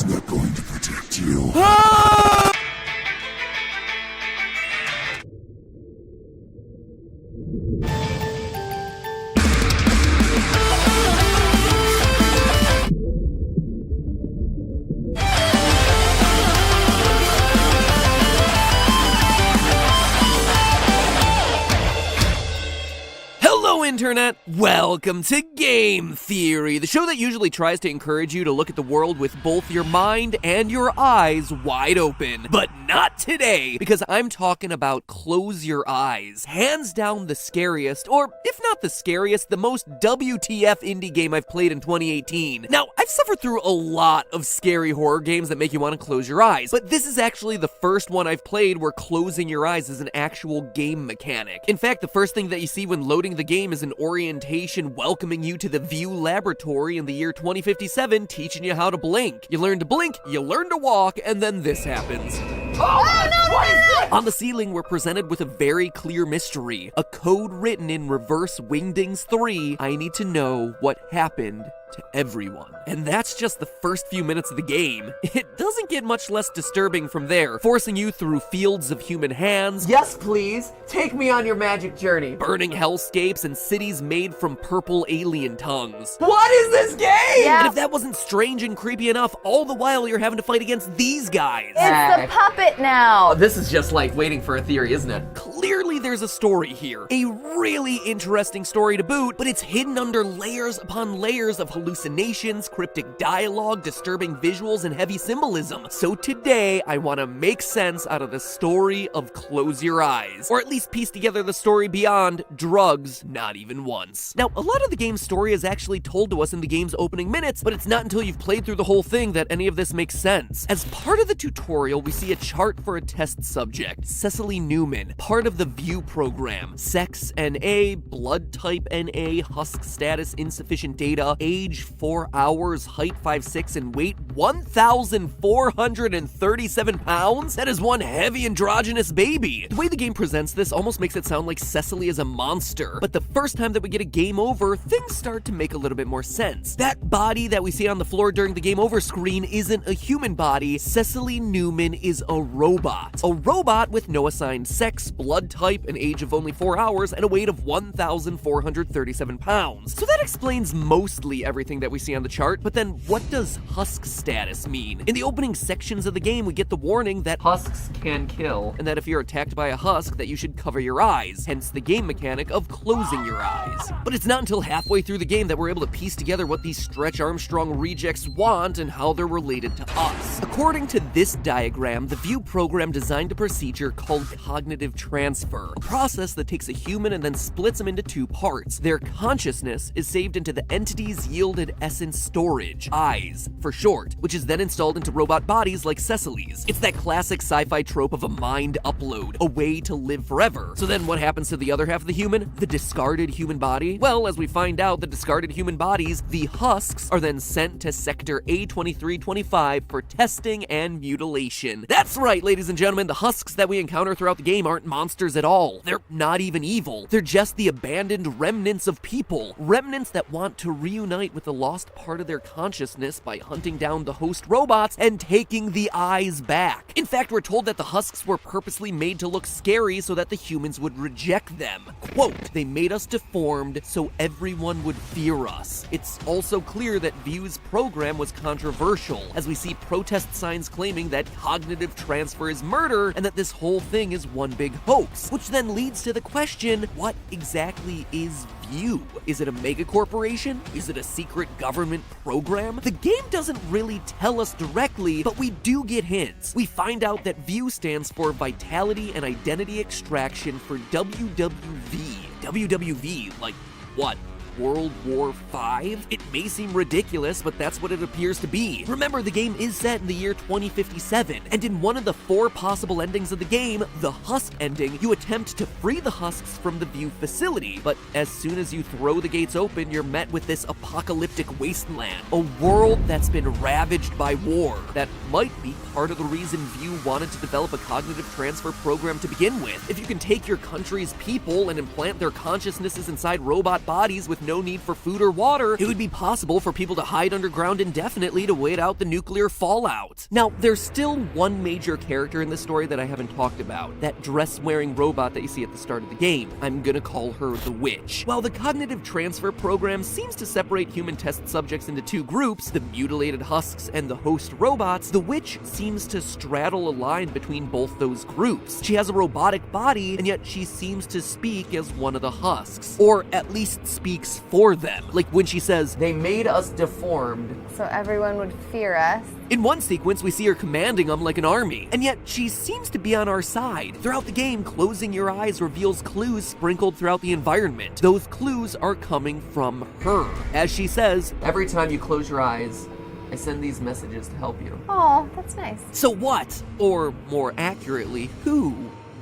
It's not going to protect you. Hello, Internet! Welcome to Game Theory, the show that usually tries to encourage you to look at the world with both your mind and your eyes wide open. But not today, because I'm talking about Close Your Eyes. Hands down the scariest, or if not the scariest, the most WTF indie game I've played in 2018. Now, I've suffered through a lot of scary horror games that make you want to close your eyes, but this is actually the first one I've played where closing your eyes is an actual game mechanic. In fact, the first thing that you see when loading the game is an orientation welcoming you to the View Laboratory in the year 2057, teaching you how to blink. You learn to blink, you learn to walk, and then this happens. On the ceiling, we're presented with a very clear mystery. A code written in reverse Wingdings 3. I need to know what happened to everyone. And that's just the first few minutes of the game. It doesn't get much less disturbing from there, forcing you through fields of human hands. Yes, please. Take me on your magic journey. Burning hellscapes and cities made from purple alien tongues. What is this game? And if that wasn't strange and creepy enough, all the while you're having to fight against these guys. It's the puppet now. This is just like waiting for a theory, isn't it? Clearly there's a story here. A really interesting story to boot, but it's hidden under layers upon layers of hallucinations, cryptic dialogue, disturbing visuals, and heavy symbolism. So today, I want to make sense out of the story of Close Your Eyes, or at least piece together the story beyond drugs, not even once. Now, a lot of the game's story is actually told to us in the game's opening minutes, but it's not until you've played through the whole thing that any of this makes sense. As part of the tutorial, we see a chart for a test subject, Cecily Newman, part of the View program. Sex NA, blood type NA, husk status insufficient data, age 4 hours, height 5'6", and weight 1,437 pounds? That is one heavy androgynous baby. The way the game presents this almost makes it sound like Cecily is a monster, but the first time that we get a game over, things start to make a little bit more sense. That body that we see on the floor during the game over screen isn't a human body. Cecily Newman is a robot. A robot with no assigned sex, blood type, an age of only 4 hours, and a weight of 1,437 pounds. So that explains mostly everything that we see on the chart, but then what does husk status mean? In the opening sections of the game, we get the warning that Husks can kill. and that if you're attacked by a husk, that you should cover your eyes, hence the game mechanic of closing your eyes. But it's not until halfway through the game that we're able to piece together what these Stretch Armstrong rejects want and how they're related to us. According to this diagram, the View program designed a procedure called cognitive transfer, a process that takes a human and then splits them into two parts. Their consciousness is saved into the entity's yielded essence storage, eyes for short, which is then installed into robot bodies like Cecily's. It's that classic sci-fi trope of a mind upload, a way to live forever. So then what happens to the other half of the human? The discarded human body? Well, as we find out, the discarded human bodies, the husks, are then sent to Sector A2325 for testing and mutilation. That's right, ladies and gentlemen, the husks that we encounter throughout the game aren't monsters at all. They're not even evil. They're just the abandoned remnants of people. Remnants that want to reunite with the lost part of their consciousness by hunting down the host robots and taking the eyes back. In fact, we're told that the husks were purposely made to look scary so that the humans would reject them. Quote, they made us deformed so everyone would fear us. It's also clear that View's program was controversial, as we see protest signs claiming that cognitive transfer is murder and that this whole thing is one big hoax, which then leads to the question, what exactly is View? Is it a mega corporation? Is it a secret government program? The game doesn't really tell us directly, but we do get hints. We find out that View stands for Vitality and Identity Extraction for WWV. WWV, like what? World War V? It may seem ridiculous, but that's what it appears to be. Remember, the game is set in the year 2057, and in one of the 4 possible endings of the game, the Husk ending, you attempt to free the Husks from the View facility, but as soon as you throw the gates open, you're met with this apocalyptic wasteland, a world that's been ravaged by war. That might be part of the reason View wanted to develop a cognitive transfer program to begin with. If you can take your country's people and implant their consciousnesses inside robot bodies with no need for food or water, it would be possible for people to hide underground indefinitely to wait out the nuclear fallout. Now, there's still one major character in this story that I haven't talked about, that dress-wearing robot that you see at the start of the game. I'm gonna call her the Witch. While the cognitive transfer program seems to separate human test subjects into two groups, the mutilated husks and the host robots, the Witch seems to straddle a line between both those groups. She has a robotic body, and yet she seems to speak as one of the husks, or at least speaks for them. Like when she says, They made us deformed. So everyone would fear us. in one sequence, we see her commanding them like an army, and yet she seems to be on our side. Throughout the game, Closing Your Eyes reveals clues sprinkled throughout the environment. Those clues are coming from her. As she says, Every time you close your eyes, I send these messages to help you. Oh, that's nice. so what, or more accurately, who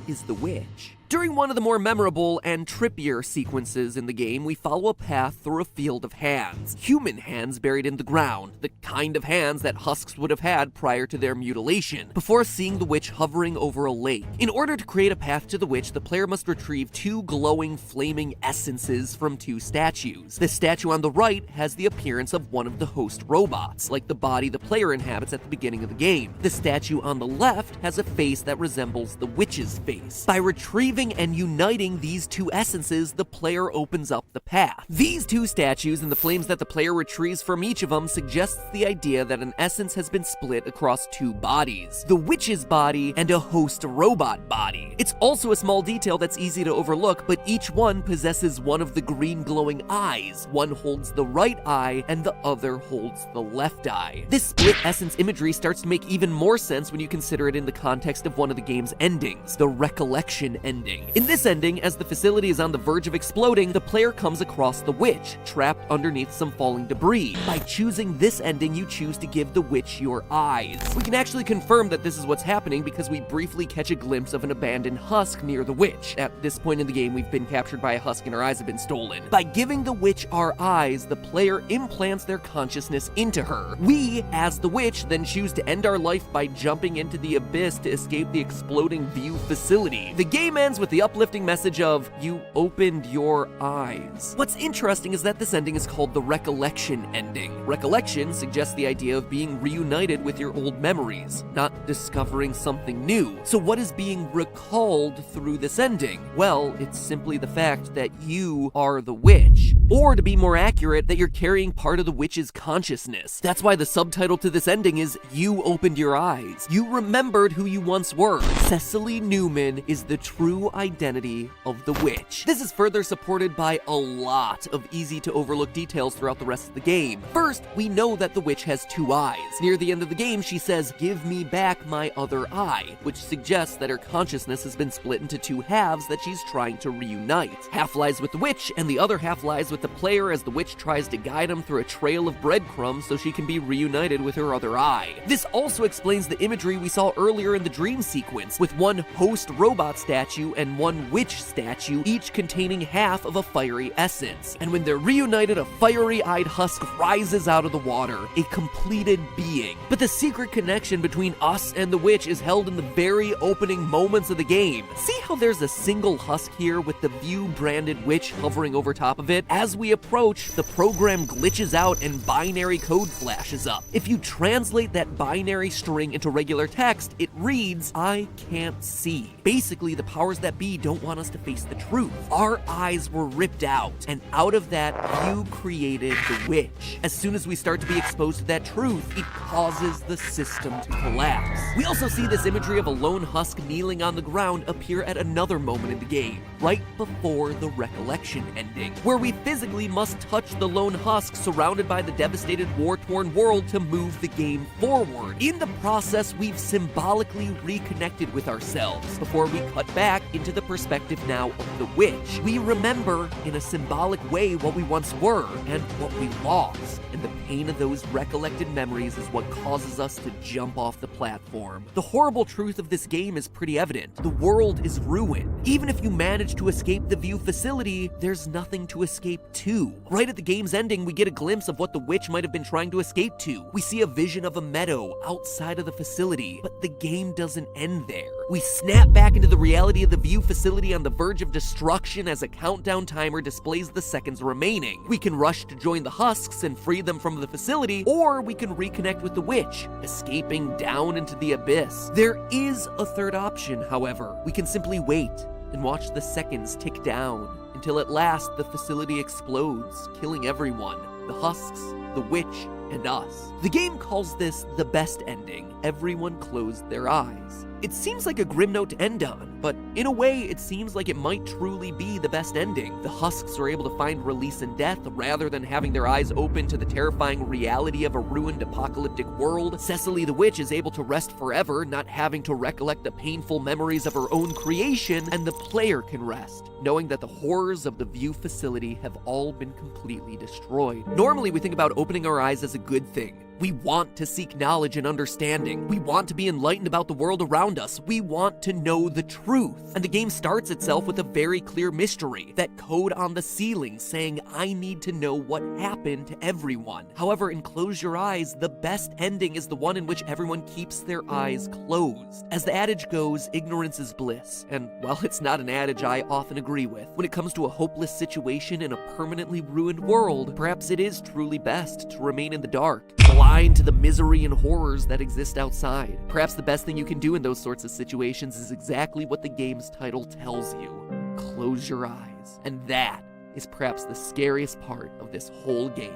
is the Witch? During one of the more memorable and trippier sequences in the game, we follow a path through a field of hands. Human hands buried in the ground, the kind of hands that husks would have had prior to their mutilation, before seeing the Witch hovering over a lake. In order to create a path to the Witch, the player must retrieve two glowing, flaming essences from two statues. The statue on the right has the appearance of one of the host robots, like the body the player inhabits at the beginning of the game. The statue on the left has a face that resembles the Witch's face. By retrieving and uniting these two essences, the player opens up the path. These two statues and the flames that the player retrieves from each of them suggests the idea that an essence has been split across two bodies, the Witch's body and a host robot body. It's also a small detail that's easy to overlook, but each one possesses one of the green glowing eyes. One holds the right eye and the other holds the left eye. This split essence imagery starts to make even more sense when you consider it in the context of one of the game's endings, the recollection ending. In this ending, as the facility is on the verge of exploding, the player comes across the Witch, trapped underneath some falling debris. By choosing this ending, you choose to give the Witch your eyes. We can actually confirm that this is what's happening because we briefly catch a glimpse of an abandoned husk near the Witch. At this point in the game, we've been captured by a husk and our eyes have been stolen. By giving the Witch our eyes, the player implants their consciousness into her. We, as the Witch, then choose to end our life by jumping into the abyss to escape the exploding view facility. The game ends with the uplifting message of, you opened your eyes. What's interesting is that this ending is called the recollection ending. Recollection suggests the idea of being reunited with your old memories, not discovering something new. So what is being recalled through this ending? Well, it's simply the fact that you are the Witch. Or to be more accurate, that you're carrying part of the Witch's consciousness. That's why the subtitle to this ending is, You Opened Your Eyes. You remembered who you once were. Cecily Newman is the true identity of the Witch. This is further supported by a lot of easy to overlook details throughout the rest of the game. First, we know that the Witch has two eyes. Near the end of the game, she says, give me back my other eye, which suggests that her consciousness has been split into two halves that she's trying to reunite. Half lies with the Witch, and the other half lies with the player as the Witch tries to guide him through a trail of breadcrumbs so she can be reunited with her other eye. This also explains the imagery we saw earlier in the dream sequence, with one host robot statue and one Witch statue, each containing half of a fiery essence. And when they're reunited, a fiery-eyed husk rises out of the water, a completed being. But the secret connection between us and the Witch is held in the very opening moments of the game. See how there's a single husk here with the view-branded Witch hovering over top of it? As we approach, the program glitches out and binary code flashes up. If you translate that binary string into regular text, it reads, I can't see. Basically, the powers that be don't want us to face the truth. Our eyes were ripped out, and out of that, you created the Witch. As soon as we start to be exposed to that truth, it causes the system to collapse. We also see this imagery of a lone husk kneeling on the ground appear at another moment in the game, right before the recollection ending, where we physically must touch the lone husk surrounded by the devastated war-torn world to move the game forward. In the process, we've symbolically reconnected with ourselves before we cut back into the perspective now of the Witch. We remember in a symbolic way what we once were and what we lost, and the pain of those recollected memories is what causes us to jump off the platform. The horrible truth of this game is pretty evident. The world is ruined. Even if you manage to escape the view facility, there's nothing to escape to. Right at the game's ending, we get a glimpse of what the Witch might have been trying to escape to. We see a vision of a meadow outside of the facility, but the game doesn't end there. We snap back into the reality of the view facility on the verge of destruction as a countdown timer displays the seconds remaining. We can rush to join the husks and free them from the facility, or we can reconnect with the witch, escaping down into the abyss. There is a third option, however. We can simply wait and watch the seconds tick down until at last the facility explodes, killing everyone, the husks, the witch, and us. The game calls this the best ending. Everyone closed their eyes. It seems like a grim note to end on, but in a way, it seems like it might truly be the best ending. The husks are able to find release in death rather than having their eyes open to the terrifying reality of a ruined apocalyptic world. Cecily the witch is able to rest forever, not having to recollect the painful memories of her own creation, and the player can rest, knowing that the horrors of the view facility have all been completely destroyed. Normally, we think about opening our eyes as a good thing. We want to seek knowledge and understanding. We want to be enlightened about the world around us. We want to know the truth. And the game starts itself with a very clear mystery, that code on the ceiling saying, I need to know what happened to everyone. However, in Close Your Eyes, the best ending is the one in which everyone keeps their eyes closed. As the adage goes, ignorance is bliss. And while it's not an adage I often agree with, when it comes to a hopeless situation in a permanently ruined world, perhaps it is truly best to remain in the dark, blind to the misery and horrors that exist outside. Perhaps the best thing you can do in those sorts of situations is exactly what the game's title tells you. Close your eyes. And that is perhaps the scariest part of this whole game.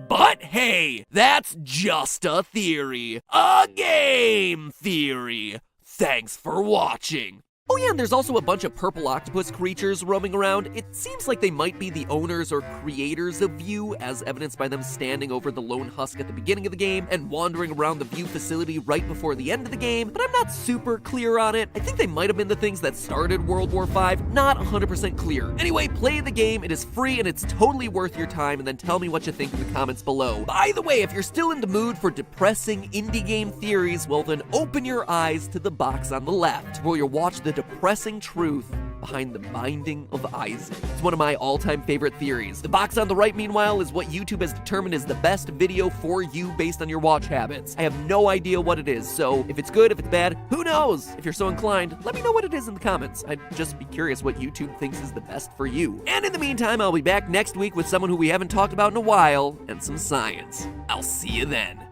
But hey, that's just a theory. A game theory. Thanks for watching. Oh yeah, and there's also a bunch of purple octopus creatures roaming around. It seems like they might be the owners or creators of View, as evidenced by them standing over the lone husk at the beginning of the game and wandering around the View facility right before the end of the game, but I'm not super clear on it. I think they might have been the things that started World War V, not 100% clear. Anyway, play the game, it is free and it's totally worth your time, and then tell me what you think in the comments below. By the way, if you're still in the mood for depressing indie game theories, well then open your eyes to the box on the left, where you'll watch the depressing truth behind the binding of Isaac. It's one of my all-time favorite theories. The box on the right, meanwhile, is what YouTube has determined is the best video for you based on your watch habits. I have no idea what it is, so if it's good, if it's bad, who knows? If you're so inclined, let me know what it is in the comments. I'd just be curious what YouTube thinks is the best for you. And in the meantime, I'll be back next week with someone who we haven't talked about in a while, and some science. I'll see you then.